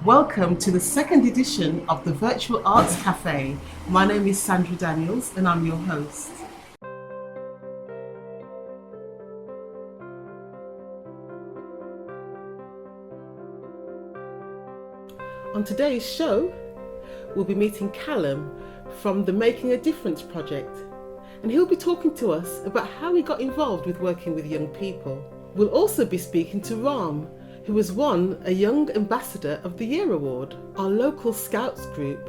Welcome to the second edition of the Virtual Arts Café. My name is Sandra Daniels and I'm your host. On today's show, we'll be meeting Callum from the Making a Difference project, and he'll be talking to us about how he got involved with working with young people. We'll also be speaking to Ram, who has won a Young Ambassador of the Year award. Our local Scouts group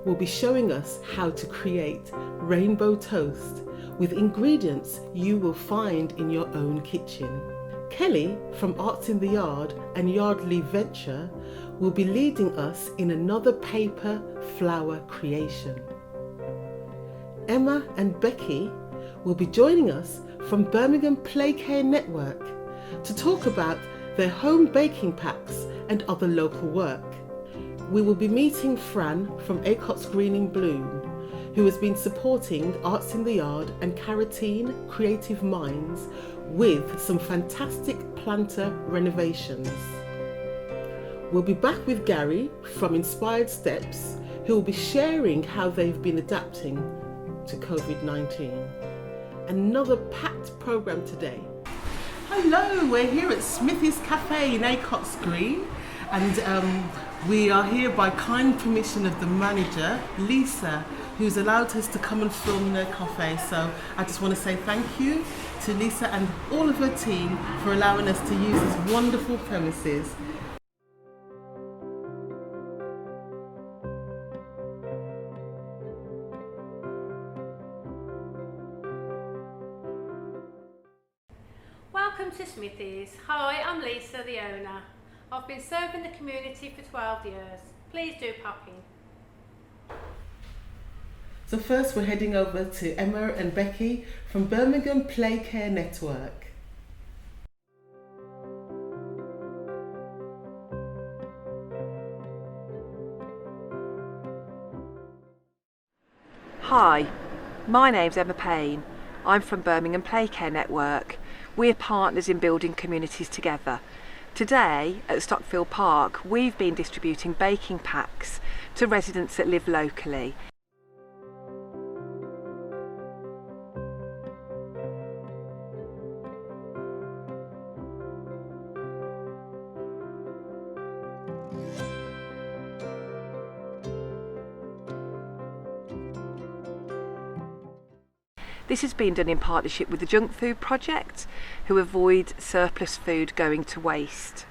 will be showing us how to create rainbow toast with ingredients you will find in your own kitchen. Kelly from Arts in the Yard and Yardley Venture will be leading us in another paper flower creation. Emma and Becky will be joining us from Birmingham Play Care Network to talk about their home baking packs and other local work. We will be meeting Fran from Acocks Green In Bloom, who has been supporting Arts in the Yard and Carotene Creative Minds with some fantastic planter renovations. We'll be back with Gary from Inspired Steps, who will be sharing how they've been adapting to COVID-19. Another packed programme today. Hello, we're here at Smithy's Café in Acocks Green, and we are here by kind permission of the manager, Lisa, who's allowed us to come and film in her cafe. So I just want to say thank you to Lisa and all of her team for allowing us to use these wonderful premises. Welcome to Smithy's. Hi, I'm Lisa, the owner. I've been serving the community for 12 years. Please do pop in. So first we're heading over to Emma and Becky from Birmingham Play Care Network. Hi, my name's Emma Payne. I'm from Birmingham Play Care Network. We're partners in building communities together. Today at Stockfield Park, we've been distributing baking packs to residents that live locally. This has been done in partnership with the Junk Food Project, who avoid surplus food going to waste.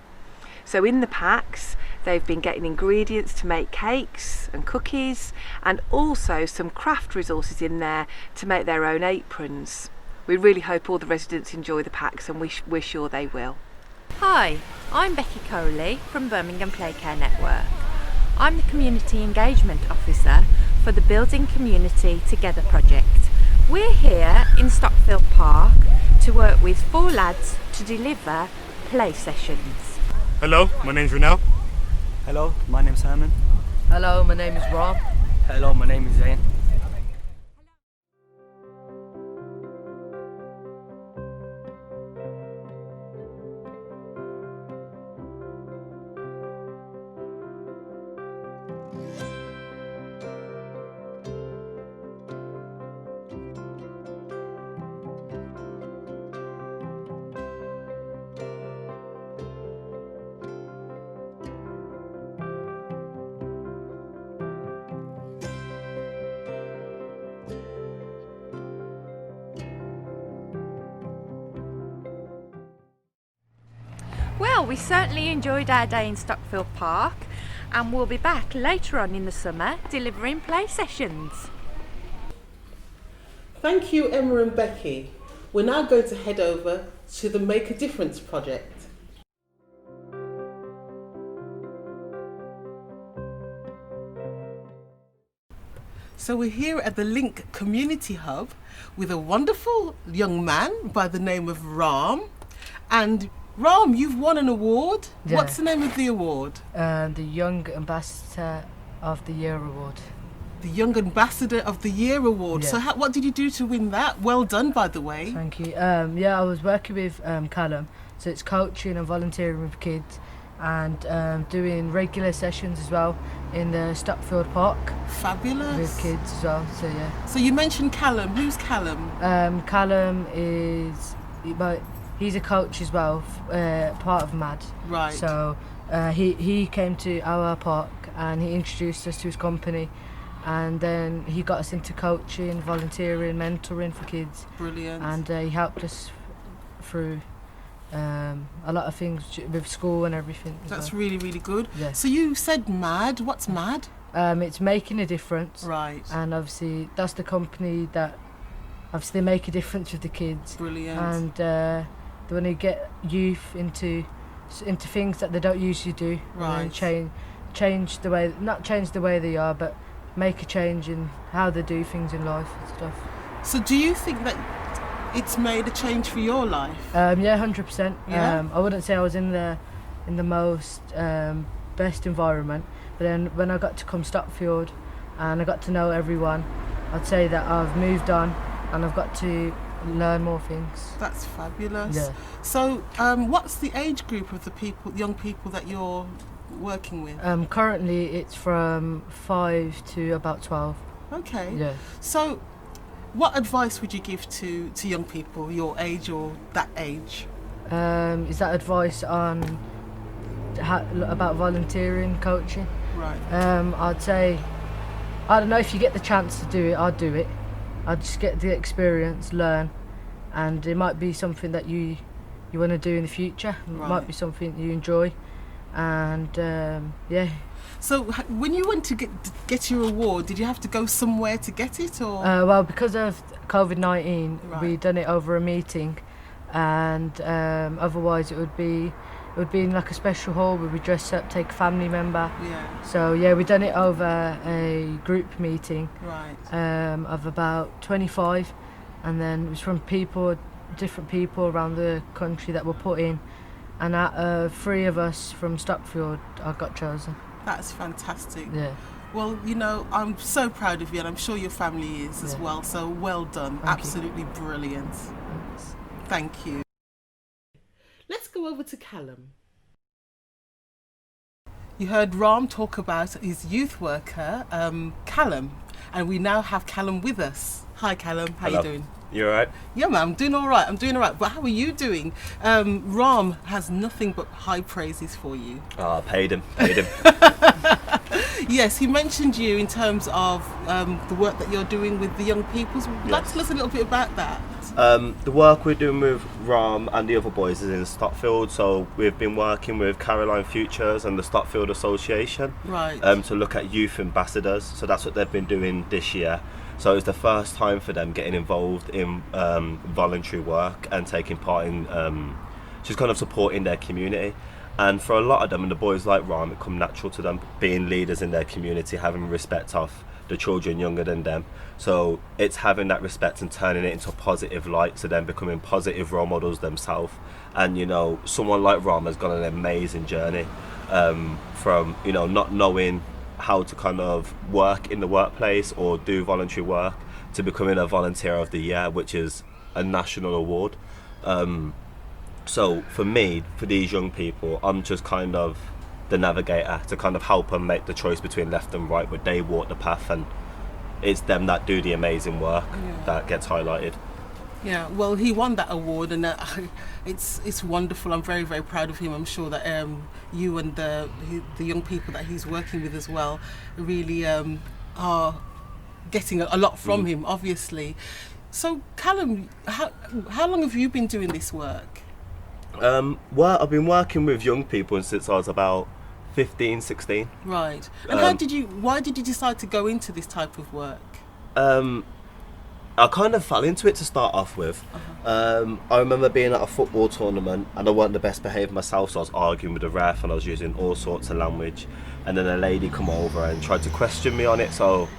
So in the packs, they've been getting ingredients to make cakes and cookies, and also some craft resources in there to make their own aprons. We really hope all the residents enjoy the packs, and we're sure they will. Hi, I'm Becky Coley from Birmingham Play Care Network. I'm the Community Engagement Officer for the Building Community Together project. We're here in Stockfield Park to work with 4 lads to deliver play sessions. Hello, my name's Renel. Hello, my name's Herman. Hello, my name is Rob. Hello, my name is Zane. Well, we certainly enjoyed our day in Stockfield Park, and we'll be back later on in the summer delivering play sessions. Thank you, Emma and Becky. We're now going to head over to the Make a Difference project. So we're here at the Link Community Hub with a wonderful young man by the name of Ram. And Ram, you've won an award. Yeah. What's the name of the award? The Young Ambassador of the Year award. The Young Ambassador of the Year award. Yeah. So what did you do to win that? Well done, by the way. Thank you. I was working with Callum, so it's coaching and volunteering with kids and doing regular sessions as well in the Stopfield Park Fabulous. with kids as well. So yeah. So you mentioned Callum. Who's Callum? Callum he's a coach as well, part of MAD. Right. So he came to our park and he introduced us to his company, and then he got us into coaching, volunteering, mentoring for kids. Brilliant. And he helped us through a lot of things with school and everything. That's really, really good. Yeah. So you said MAD. What's MAD? It's making a difference. Right. And obviously that's the company that obviously they make a difference with the kids. Brilliant. And they want to get youth into things that they don't usually do. Right. And change the way, not change the way they are, but make a change in how they do things in life and stuff. So do you think that it's made a change for your life? Yeah, 100%. Yeah? I wouldn't say I was in the most best environment, but then when I got to come Stopfield and I got to know everyone, I'd say that I've moved on and I've got to learn more things. That's fabulous. Yeah. So what's the age group of the young people that you're working with? Currently it's from 5 to about 12. Okay. Yeah. So what advice would you give to young people your age or that age? Is that advice on about volunteering, coaching? Right. I'd say, I don't know, if you get the chance to do it, I'd do it. I'd just get the experience, learn, and it might be something that you want to do in the future. It Right. might be something you enjoy, and yeah. So when you went to get your award, did you have to go somewhere to get it, or? Well, because of COVID-19, Right. we done it over a meeting, and otherwise it would be in like a special hall where we dress up, take a family member. Yeah. So yeah, we done it over a group meeting. Right. Of about 25, and then it was from different people around the country that were put in, and out of 3 of us from Stopfield, I got chosen. That's fantastic. Yeah. Well, I'm so proud of you, and I'm sure your family is as Yeah. well. So well done. Thank you. Absolutely brilliant. Thank you. Let's go over to Callum. You heard Ram talk about his youth worker, Callum, and we now have Callum with us. Hi, Callum. How Hello. you doing? You alright? Yeah, man, I'm doing all right. But how are you doing? Ram has nothing but high praises for you. Oh, paid him. Yes, he mentioned you in terms of the work that you're doing with the young people. So would you like to tell us a little bit about that? The work we're doing with Ram and the other boys is in Stopfield, so we've been working with Caroline Futures and the Stopfield Association Right. to look at youth ambassadors. So that's what they've been doing this year. So it's the first time for them getting involved in voluntary work and taking part in just kind of supporting their community. And for a lot of them, and the boys like Ram, it come natural to them being leaders in their community, having respect of the children younger than them. So it's having that respect and turning it into a positive light, so then becoming positive role models themselves. And someone like Ram has gone on an amazing journey from not knowing how to kind of work in the workplace or do voluntary work to becoming a volunteer of the year, which is a national award. So for me, for these young people, I'm just kind of the navigator to kind of help them make the choice between left and right, but they walk the path, and it's them that do the amazing work that gets highlighted. Yeah, well, he won that award, and it's wonderful. I'm very, very proud of him. I'm sure that you and the young people that he's working with as well really are getting a lot from him, obviously. So, Callum, how long have you been doing this work? Well, I've been working with young people since I was about 15, 16. Right. And why did you decide to go into this type of work? I kind of fell into it to start off with. I remember being at a football tournament and I wasn't the best behaved myself, so I was arguing with the ref and I was using all sorts of language, and then a lady come over and tried to question me on it. So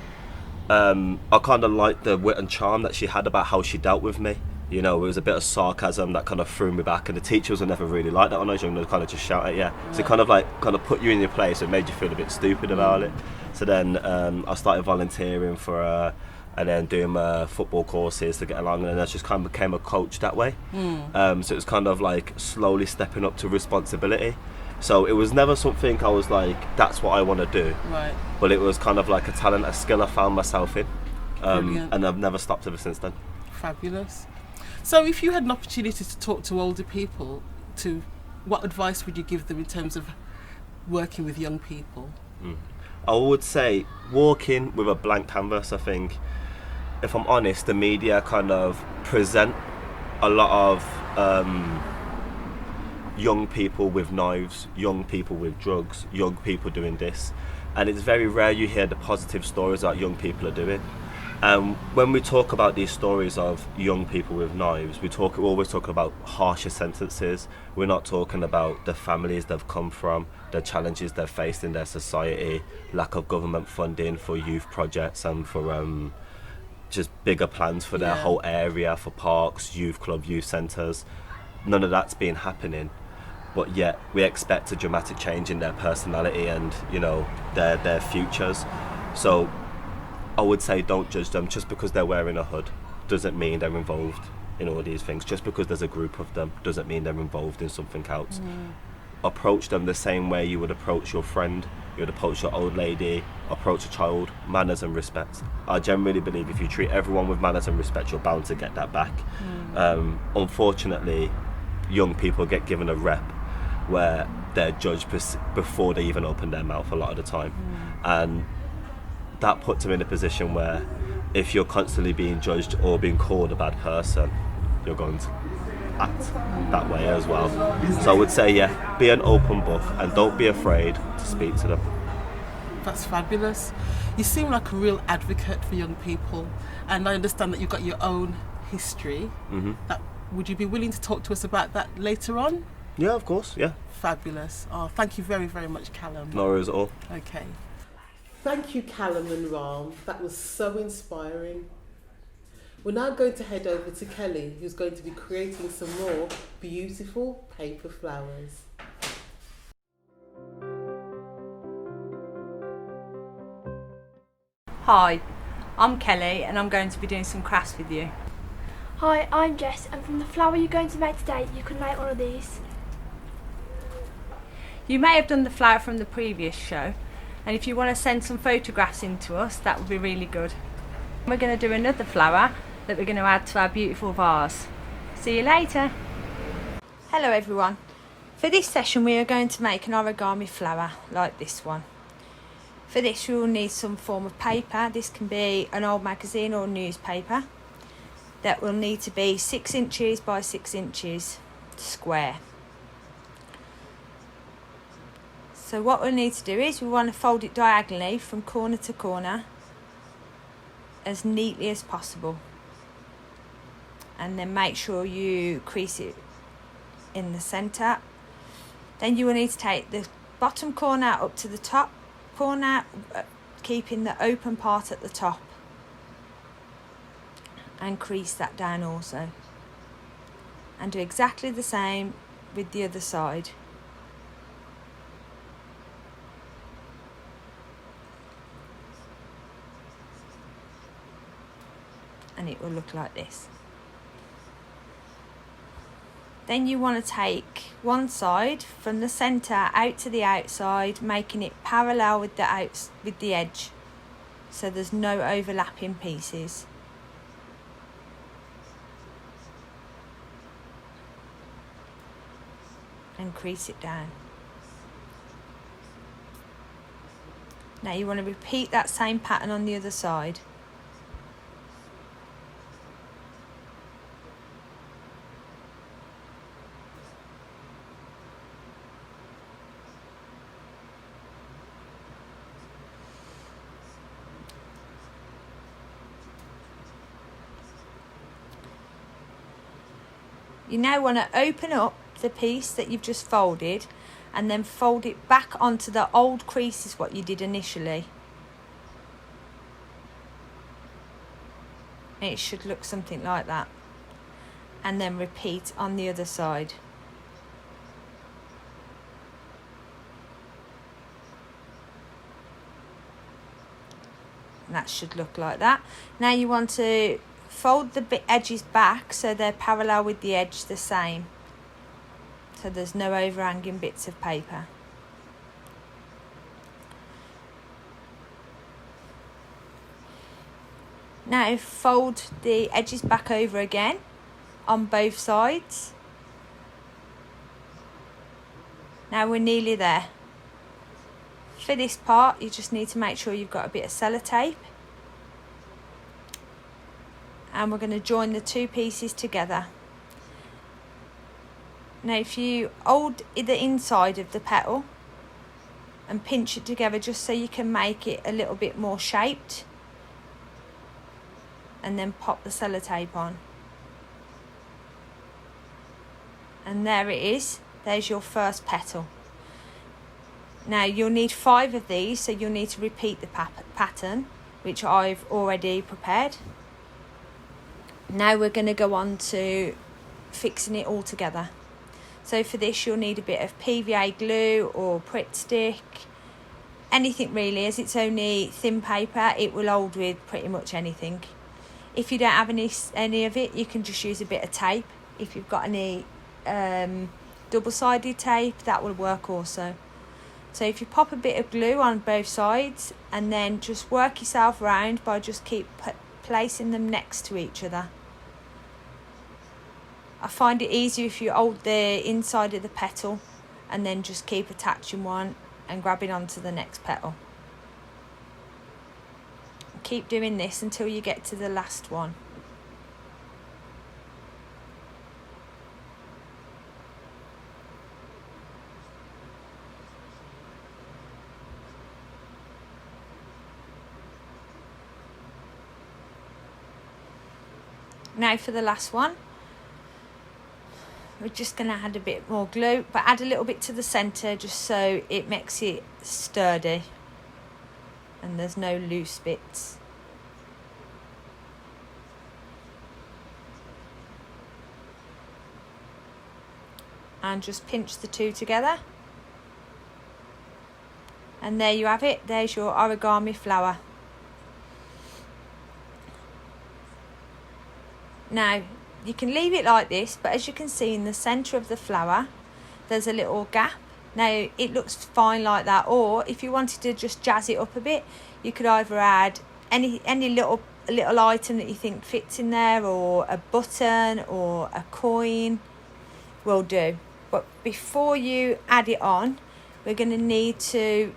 I kind of liked the wit and charm that she had about how she dealt with me. It was a bit of sarcasm that kind of threw me back, and the teachers were never really like that when I was young. They kind of just shout at you. So it kind of put you in your place and made you feel a bit stupid about it. So then I started volunteering for and then doing my football courses to get along, and I just kind of became a coach that way. So it was kind of like slowly stepping up to responsibility. So it was never something I was like, that's what I want to do. Right. But it was kind of like a talent, a skill I found myself in. Brilliant. And I've never stopped ever since then. Fabulous. So if you had an opportunity to talk to older people, what advice would you give them in terms of working with young people? I would say walking with a blank canvas. I think, if I'm honest, the media kind of present a lot of young people with knives, young people with drugs, young people doing this, and it's very rare you hear the positive stories that young people are doing. When we talk about these stories of young people with knives, we're always talking about harsher sentences. We're not talking about the families they've come from, the challenges they've faced in their society, lack of government funding for youth projects and for just bigger plans for their whole area, for parks, youth club, youth centres. None of that's been happening, but yet we expect a dramatic change in their personality and, you know, their futures. So I would say don't judge them. Just because they're wearing a hood doesn't mean they're involved in all these things. Just because there's a group of them doesn't mean they're involved in something else. Approach them the same way you would approach your friend, you would approach your old lady, approach a child. Manners and respect. I generally believe if you treat everyone with manners and respect, you're bound to get that back. Unfortunately, young people get given a rep where they're judged before they even open their mouth a lot of the time. And that puts them in a position where if you're constantly being judged or being called a bad person, you're going to act that way as well. So I would say, be an open book and don't be afraid to speak to them. That's fabulous. You seem like a real advocate for young people, and I understand that you've got your own history. Would you be willing to talk to us about that later on? Yeah, of course, yeah. Fabulous. Oh, thank you very, very much, Callum. No worries at all. Okay. Thank you, Callum and Ram. That was so inspiring. We're now going to head over to Kelly, who's going to be creating some more beautiful paper flowers. Hi, I'm Kelly and I'm going to be doing some crafts with you. Hi, I'm Jess, and from the flower you're going to make today, you can make one of these. You may have done the flower from the previous show, and if you want to send some photographs in to us, that would be really good. We're going to do another flower that we're going to add to our beautiful vase. See you later. Hello everyone. For this session we are going to make an origami flower like this one. For this you will need some form of paper. This can be an old magazine or newspaper. That will need to be 6 inches by 6 inches square. So what we'll need to do is we want to fold it diagonally from corner to corner as neatly as possible, and then make sure you crease it in the centre. Then you will need to take the bottom corner up to the top corner, keeping the open part at the top, and crease that down also, and do exactly the same with the other side. And it will look like this. Then you want to take one side from the centre out to the outside, making it parallel with the edge, so there's no overlapping pieces. And crease it down. Now you want to repeat that same pattern on the other side. You now want to open up the piece that you've just folded and then fold it back onto the old creases what you did initially. It should look something like that. And then repeat on the other side. And that should look like that. Now you want to fold the edges back so they're parallel with the edge the same. so there's no overhanging bits of paper. Now fold the edges back over again on both sides. Now we're nearly there. For this part, you just need to make sure you've got a bit of sellotape. And we're going to join the two pieces together. Now if you hold the inside of the petal and pinch it together just so you can make it a little bit more shaped, and then pop the sellotape on. And there it is, there's your first petal. Now you'll need 5 of these, so you'll need to repeat the pattern, which I've already prepared. Now we're going to go on to fixing it all together. So for this you'll need a bit of PVA glue or Pritt stick, anything really, as it's only thin paper, it will hold with pretty much anything. If you don't have any of it, you can just use a bit of tape. If you've got any double-sided tape, that will work also. So if you pop a bit of glue on both sides and then just work yourself around by just keep placing them next to each other. I find it easier if you hold the inside of the petal and then just keep attaching one and grabbing onto the next petal. Keep doing this until you get to the last one. Now for the last one, we're just going to add a bit more glue, but add a little bit to the centre just so it makes it sturdy and there's no loose bits. And just pinch the two together. And there you have it, there's your origami flower. Now you can leave it like this, but as you can see in the centre of the flower there's a little gap. Now it looks fine like that, or if you wanted to just jazz it up a bit, you could either add any little item that you think fits in there, or a button or a coin will do. But before you add it on, we're going to need to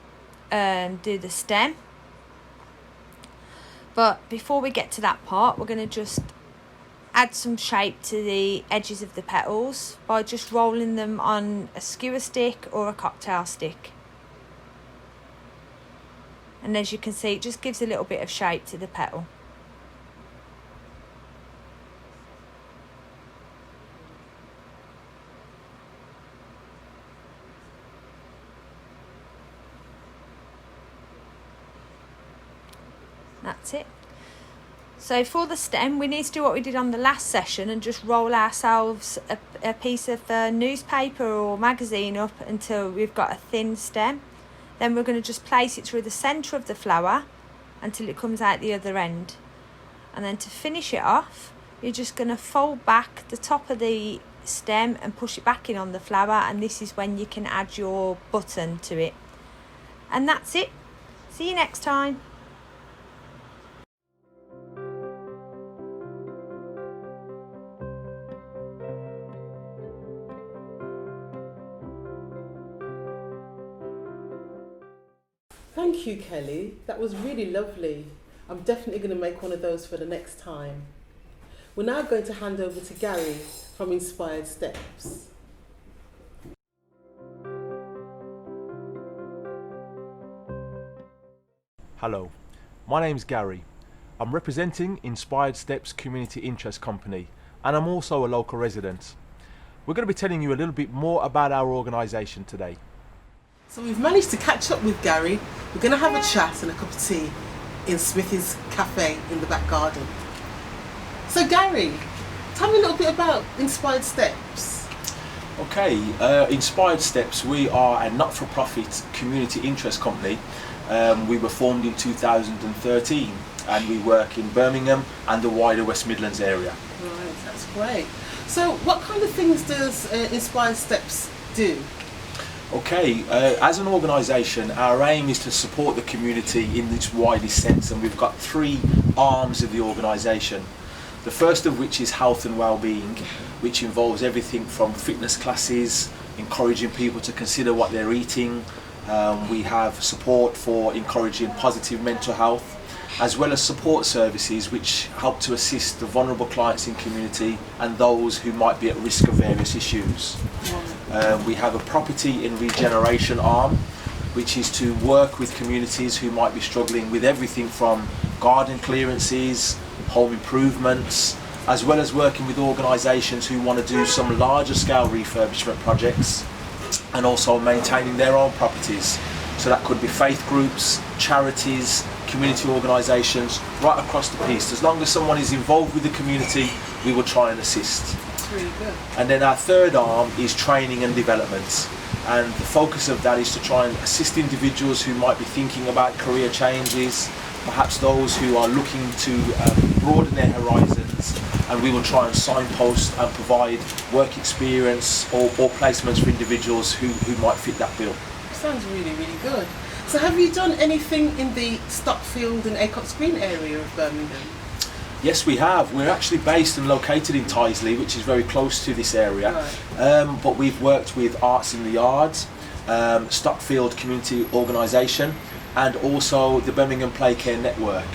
do the stem. But before we get to that part, we're going to just add some shape to the edges of the petals by just rolling them on a skewer stick or a cocktail stick. And as you can see, it just gives a little bit of shape to the petal. That's it. So for the stem, we need to do what we did on the last session and just roll ourselves a piece of newspaper or magazine up until we've got a thin stem. Then we're going to just place it through the centre of the flower until it comes out the other end. And then to finish it off, you're just going to fold back the top of the stem and push it back in on the flower, and this is when you can add your button to it. And that's it. See you next time. Thank you, Kelly. That was really lovely. I'm definitely going to make one of those for the next time. We're now going to hand over to Gary from Inspired Steps. Hello, my name's Gary. I'm representing Inspired Steps Community Interest Company, and I'm also a local resident. We're going to be telling you a little bit more about our organisation today. So we've managed to catch up with Gary. We're going to have a chat and a cup of tea in Smithy's Café in the back garden. So Gary, tell me a little bit about Inspired Steps. Okay, Inspired Steps, we are a not-for-profit community interest company. We were formed in 2013 and we work in Birmingham and the wider West Midlands area. Right, that's great. So what kind of things does Inspired Steps do? Okay, as an organisation, our aim is to support the community in its widest sense, and we've got 3 arms of the organisation. The first of which is health and well-being, which involves everything from fitness classes, encouraging people to consider what they're eating. We have support for encouraging positive mental health, as well as support services which help to assist the vulnerable clients in community and those who might be at risk of various issues. We have a property and regeneration arm, which is to work with communities who might be struggling with everything from garden clearances, home improvements, as well as working with organisations who want to do some larger scale refurbishment projects and also maintaining their own properties. So that could be faith groups, charities, community organisations, right across the piece. As long as someone is involved with the community, we will try and assist. That's really good. And then our third arm is training and development. And the focus of that is to try and assist individuals who might be thinking about career changes, perhaps those who are looking to broaden their horizons, and we will try and signpost and provide work experience or placements for individuals who might fit that bill. Sounds really, really good. So have you done anything in the Stockfield and Acocks Green area of Birmingham? Yes, we have. We're actually based and located in Tyseley, which is very close to this area. Right. But we've worked with Arts in the Yards, Stockfield Community Organisation, and also the Birmingham Play Care Network.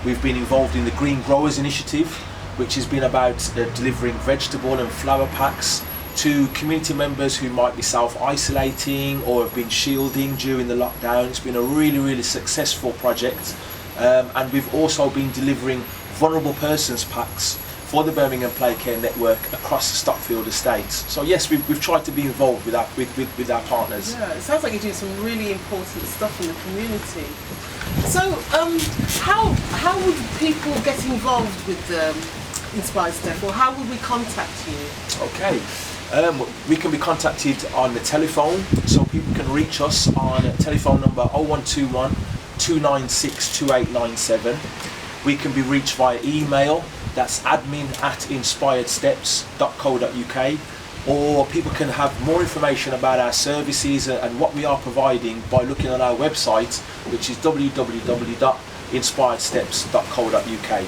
We've been involved in the Green Growers Initiative, which has been about delivering vegetable and flower packs to community members who might be self-isolating or have been shielding during the lockdown. It's been a really, really successful project. And we've also been delivering vulnerable persons packs for the Birmingham Play Care Network across the Stockfield estates. So yes, we've tried to be involved with our partners. Yeah, it sounds like you're doing some really important stuff in the community. So how would people get involved with Inspired Step, or how would we contact you? Okay. We can be contacted on the telephone, so people can reach us on telephone number 0121 296 2897. We can be reached via email, that's admin@inspiredsteps.co.uk, or people can have more information about our services and what we are providing by looking on our website, which is www.inspiredsteps.co.uk.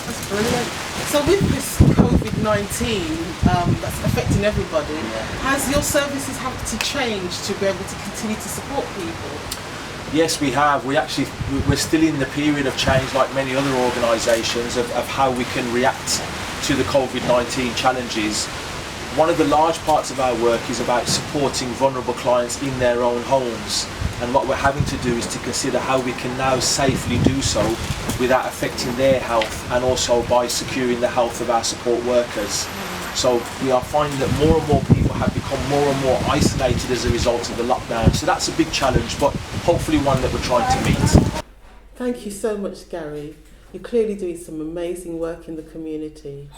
That's brilliant. So with this COVID-19 that's affecting everybody, has your services had to change to be able to continue to support people? Yes, we have. We're still in the period of change, like many other organisations, of how we can react to the COVID-19 challenges. One of the large parts of our work is about supporting vulnerable clients in their own homes, and what we're having to do is to consider how we can now safely do so without affecting their health, and also by securing the health of our support workers. So we are finding that more and more people have become more and more isolated as a result of the lockdown. So that's a big challenge, but hopefully one that we're trying to meet. Thank you so much, Gary. You're clearly doing some amazing work in the community.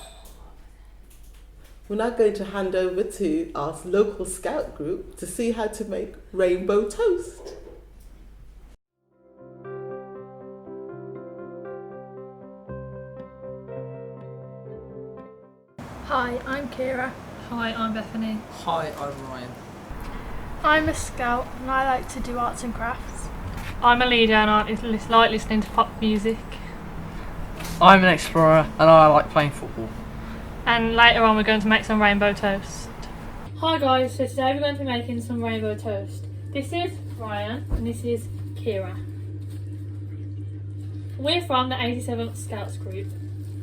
We're now going to hand over to our local scout group to see how to make rainbow toast. Hi, I'm Kira. Hi, I'm Bethany. Hi, I'm Ryan. I'm a scout and I like to do arts and crafts. I'm a leader and I like listening to pop music. I'm an explorer and I like playing football. And later on we're going to make some rainbow toast. Hi guys, so today we're going to be making some rainbow toast. This is Ryan and this is Kira. We're from the 87th Scouts group.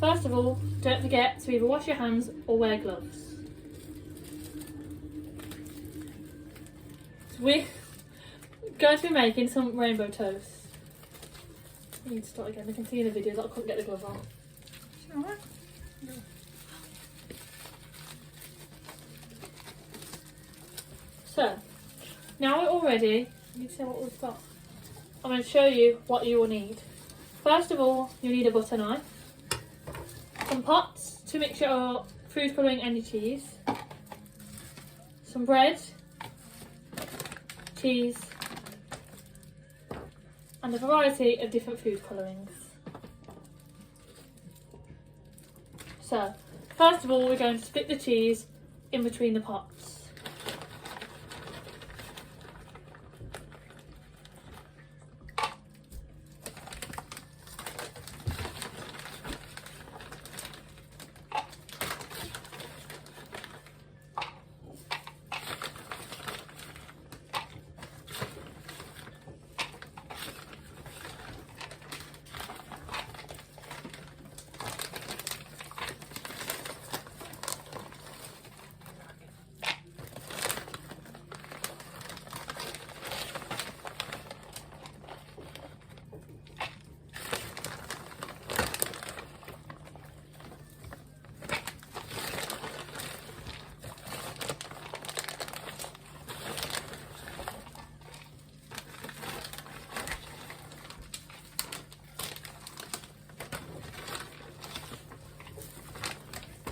First of all, don't forget to either wash your hands or wear gloves. So we're going to be making some rainbow toast. I need to start again, I can see in the video that I couldn't get the glove on. Alright. No. So, now we're all ready, you can see what we've got. I'm going to show you what you will need. First of all, you need a butter knife, some pots to mix your food colouring and your cheese, some bread, cheese, and a variety of different food colourings. So, First of all, we're going to split the cheese in between the pots.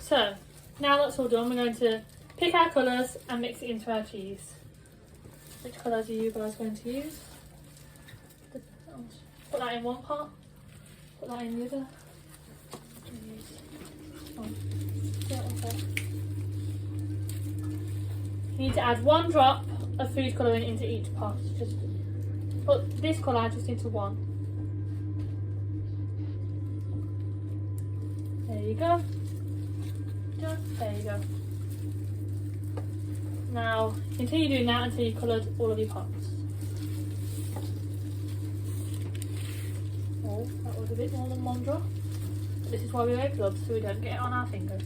So, now that's all done, we're going to pick our colours and mix it into our cheese. Which colours are you guys going to use? Put that in one pot, put that in the other. You need to add 1 drop of food colouring into each pot. Just put this colour just into one. There you go. There you go. Now continue doing that until you've coloured all of your pots. Oh, that was a bit more than 1 drop. But this is why we wear gloves, so we don't get it on our fingers.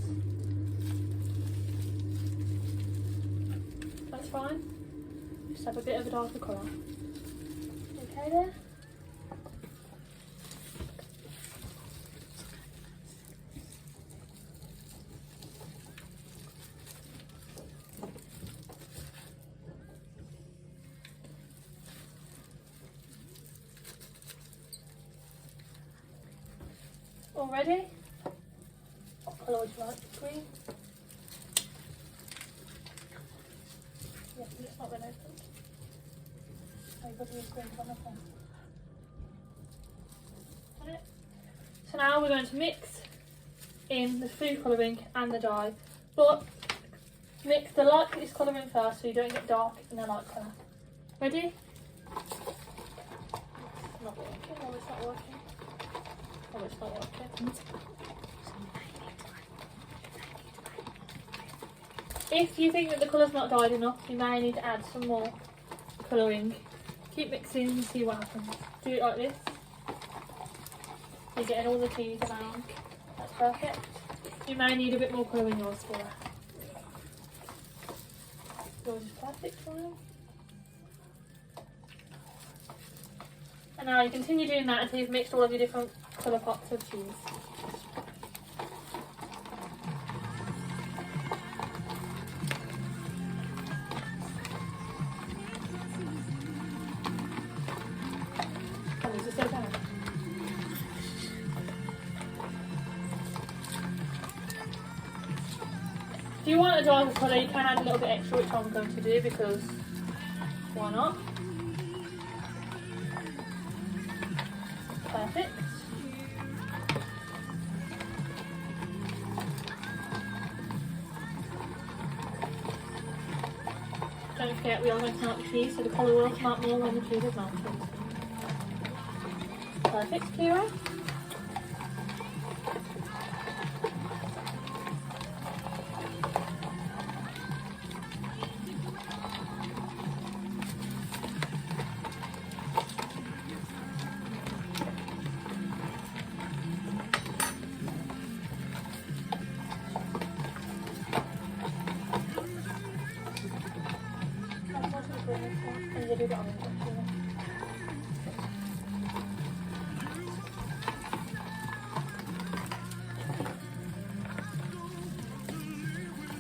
That's fine. Just have a bit of a darker colour. Okay there? All ready? What colour would you like? Green? Yeah, it's not been opened. Oh, you've got to use green on the phone. So now we're going to mix in the food colouring and the dye, but mix the light colouring first so you don't get dark in the light colour. Ready? Not working. Oh, it's not working. Oh, it's not working. If you think that the colour's not dyed enough, you may need to add some more colouring. Keep mixing and see what happens. Do it like this. You're getting all the cheese around. That's perfect. You may need a bit more colour in yours here. Yours is perfect for you. And now you continue doing that until you've mixed all of your different colour pots of cheese. If you want a darker colour, you can add a little bit extra, which I'm going to do because why not? Perfect. Don't forget, we are going to melt the cheese, so the colour will come out more when the cheese is melted. Perfect, Kira.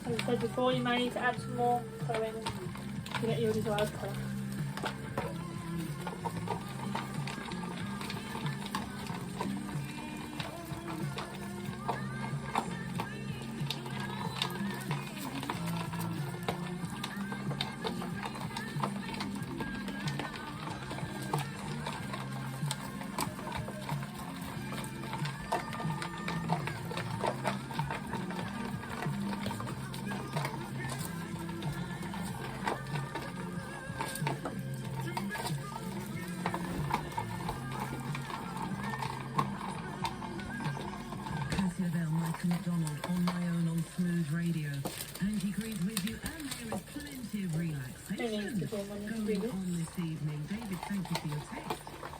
As I said before, you may need to add some more colouring to get your desired colour.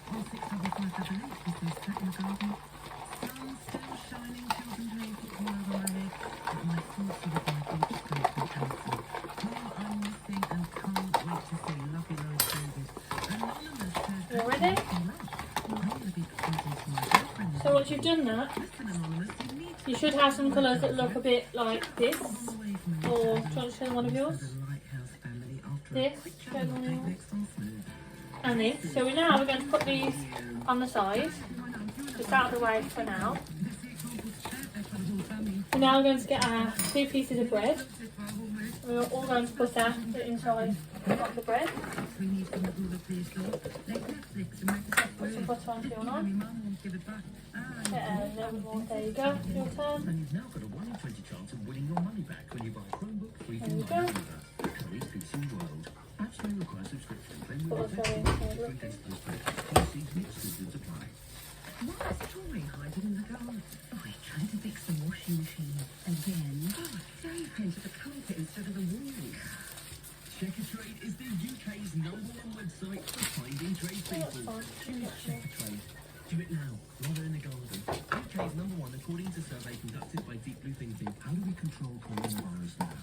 You ready? So once you've done that, you should have some colours that look a bit like this. Or do you want to show them one of yours? This, show them one of yours. And this. So we're going to put these on the side, just out of the way for now. We're now going to get our 2 pieces of bread. We're all going to put that inside of the bread. Put some butter onto your knife. Get a little bit more. There you go. Your turn. There you go. Trying to fix the washing machine again. They painted the carpet instead of the walls. Checkatrade is the UK's #1 website for finding tradespeople. Choose Checkatrade. Do it now, rather in the garden. UK's #1 according to a survey conducted by Deep Blue Thinking. How do we control coronavirus now?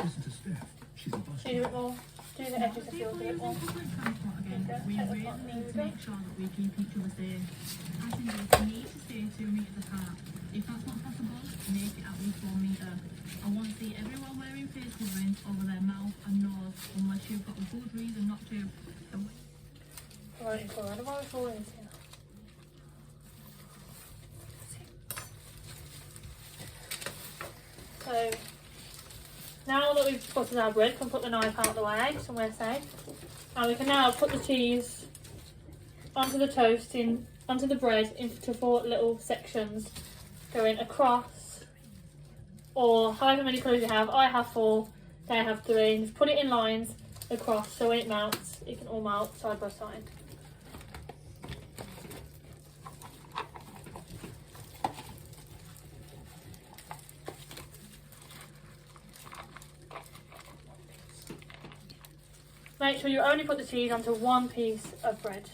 Listen to Steph. She's a bus. Do it more. Do the edges of yours a bit more. We really need to make sure that we keep each other safe. I think we need to stay 2 metres apart. If that's not possible, make it at least 1 metre. I want to see everyone wearing face coverings over their mouth and nose, unless you've got a good reason not to. Right, coronavirus all in here. So now that we've buttered our bread, we can put the knife out of the way, somewhere safe. And we can now put the cheese onto the toast, onto the bread into 4 little sections going across, or however many colours you have. I have 4, they have 3, and just put it in lines across so when it melts, it can all melt side by side. Make sure you only put the cheese onto 1 piece of bread.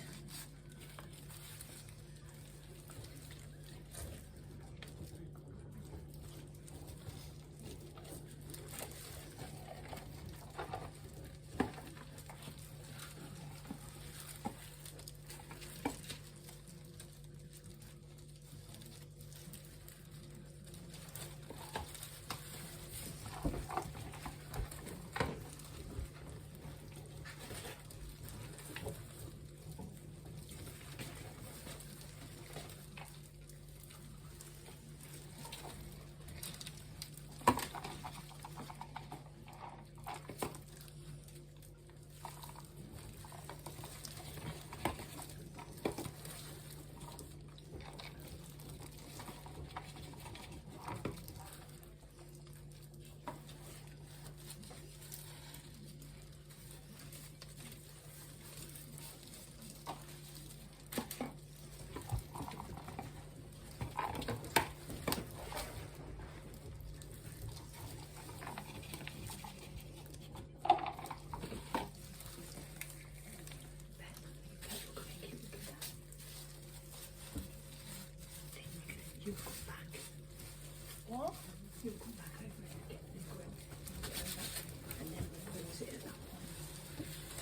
What?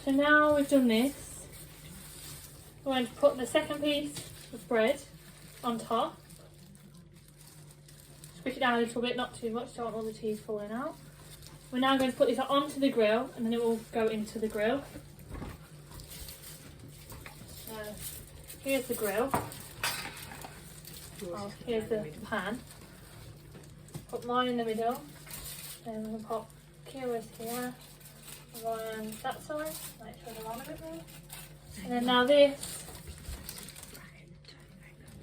So now we've done this, we're going to put the second piece of bread on top. Squish it down a little bit, not too much, don't want all the cheese falling out. We're now going to put this onto the grill and then it will go into the grill. So here's the grill. Oh, here's the pan. Put mine in the middle. Then we're going to pop Kira's here. Ryan that side. Make sure they're on a bit more. And then now this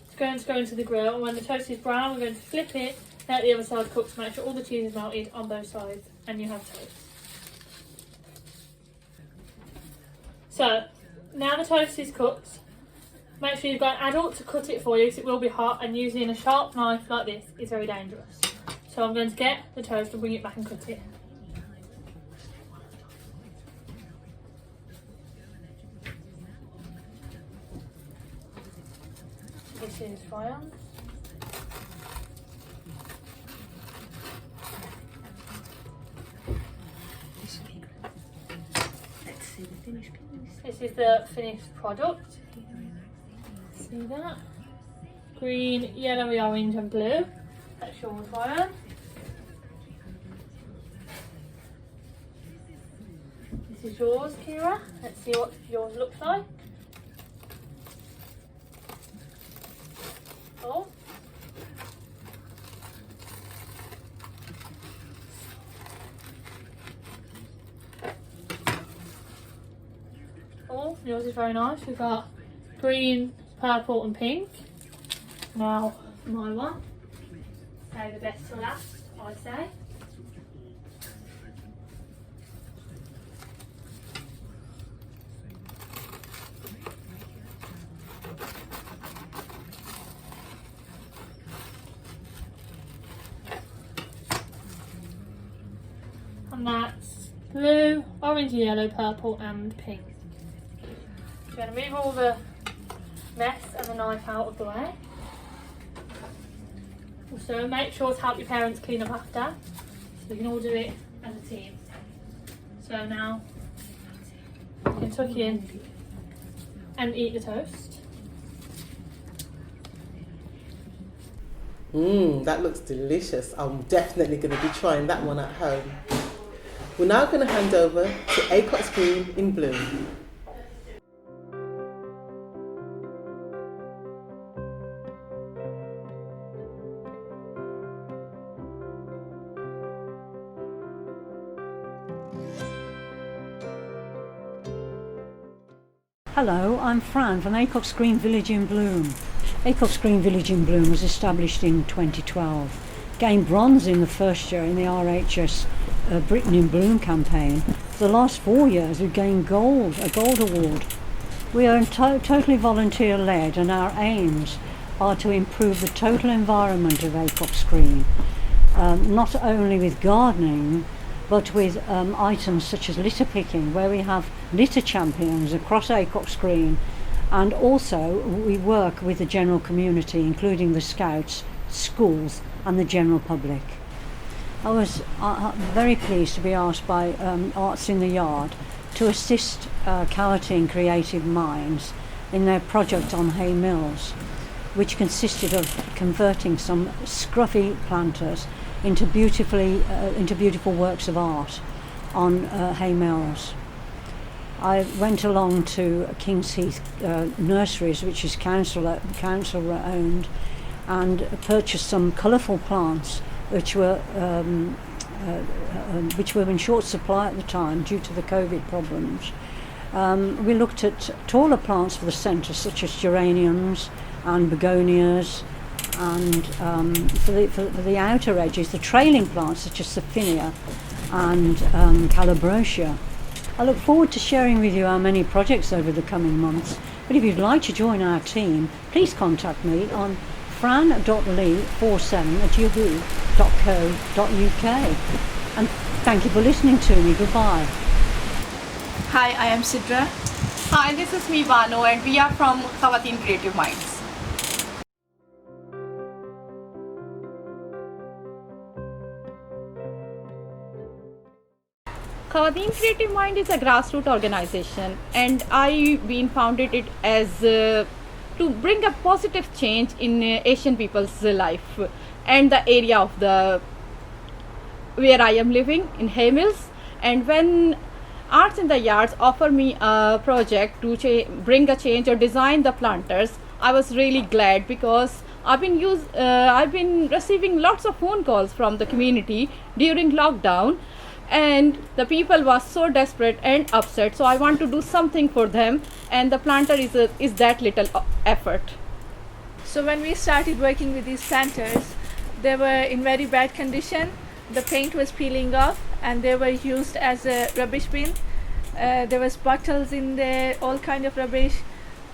is going to go into the grill. And when the toast is brown, we're going to flip it. Let the other side cook to make sure all the cheese is melted on both sides and you have toast. So now the toast is cooked. Make sure you've got an adult to cut it for you because it will be hot, and using a sharp knife like this is very dangerous. So I'm going to get the toast and bring it back and cut it. This is Fran. This is the finished product. See that? Green, yellow, orange and blue. That's yours, Ryan. This is yours, Kira. Let's see what yours looks like. Oh. Oh, yours is very nice. We've got green, purple and pink. Now, my one. Save the best to last, I say. And that's blue, orange, yellow, purple and pink. So I'm going to move all the mess and the knife out of the way. Also make sure to help your parents clean up after, so we can all do it as a team. So now you can tuck in and eat the toast. That looks delicious. I'm definitely going to be trying that one at home. We're now going to hand over to Acocks Green In Bloom. Hello, I'm Fran from Acocks Green Village in Bloom. Acocks Green Village in Bloom was established in 2012. Gained bronze in the first year in the RHS Britain in Bloom campaign. For the last 4 years we've gained a gold award. We are totally volunteer led and our aims are to improve the total environment of Acocks Green. Not only with gardening but with items such as litter picking, where we have litter champions across Acocks Green, and also we work with the general community, including the scouts, schools and the general public. I was very pleased to be asked by Arts in the Yard to assist Cowateen Creative Minds in their project on hay mills, which consisted of converting some scruffy planters into beautiful works of art on hay mills. I went along to King's Heath Nurseries, which is council owned, and purchased some colourful plants which were in short supply at the time due to the COVID problems. We looked at taller plants for the centre, such as geraniums and begonias, and for the outer edges, the trailing plants such as Saphinia and Calabrosia. I look forward to sharing with you our many projects over the coming months, but if you'd like to join our team, please contact me on fran.lee47@yahoo.co.uk. And thank you for listening to me. Goodbye. Hi, I am Sidra. Hi, this is me, Bano, and we are from Cowateen Creative Minds. Cowateen Creative Mind is a grassroots organization, and I been founded it as to bring a positive change in Asian people's life and the area of where I am living in Hay Mills. And when Arts in the Yards offer me a project to bring a change or design the planters, I was really glad, because I've been receiving lots of phone calls from the community during lockdown, and the people was so desperate and upset, so I want to do something for them, and the planter is that little effort. So when we started working with these planters, they were in very bad condition. The paint was peeling off and they were used as a rubbish bin. There was bottles in there, all kind of rubbish,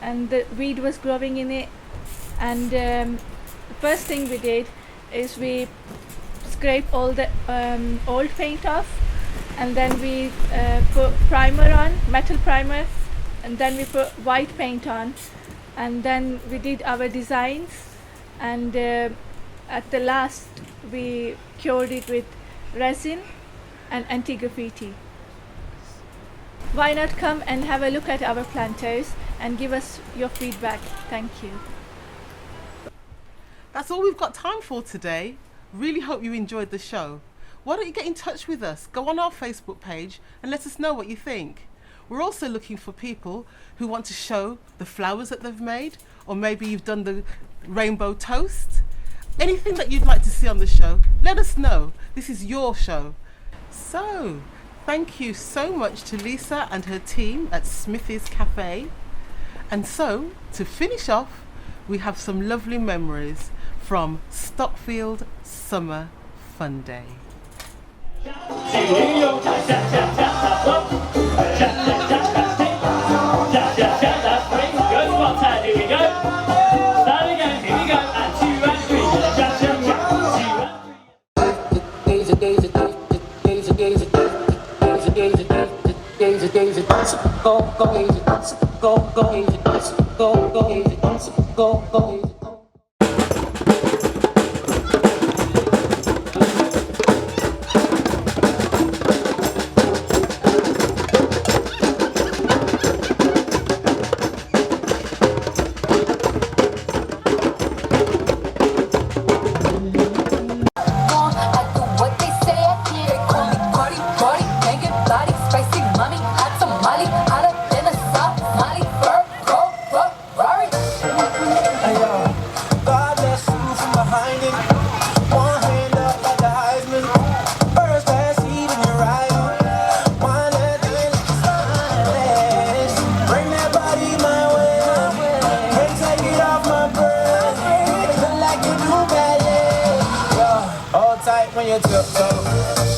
and the weed was growing in it. And the first thing we did is we scrape all the old paint off, and then we put primer on, metal primer, and then we put white paint on, and then we did our designs, and at the last we cured it with resin and anti-graffiti. Why not come and have a look at our planters and give us your feedback? Thank you. That's all we've got time for today. Really hope you enjoyed the show. Why don't you get in touch with us? Go on our Facebook page and let us know what you think. We're also looking for people who want to show the flowers that they've made, or maybe you've done the rainbow toast. Anything that you'd like to see on the show, let us know. This is your show. So, thank you so much to Lisa and her team at Smithy's Café. And so, to finish off, we have some lovely memories from Stockfield Summer Fun Day. Go. When you tiptoe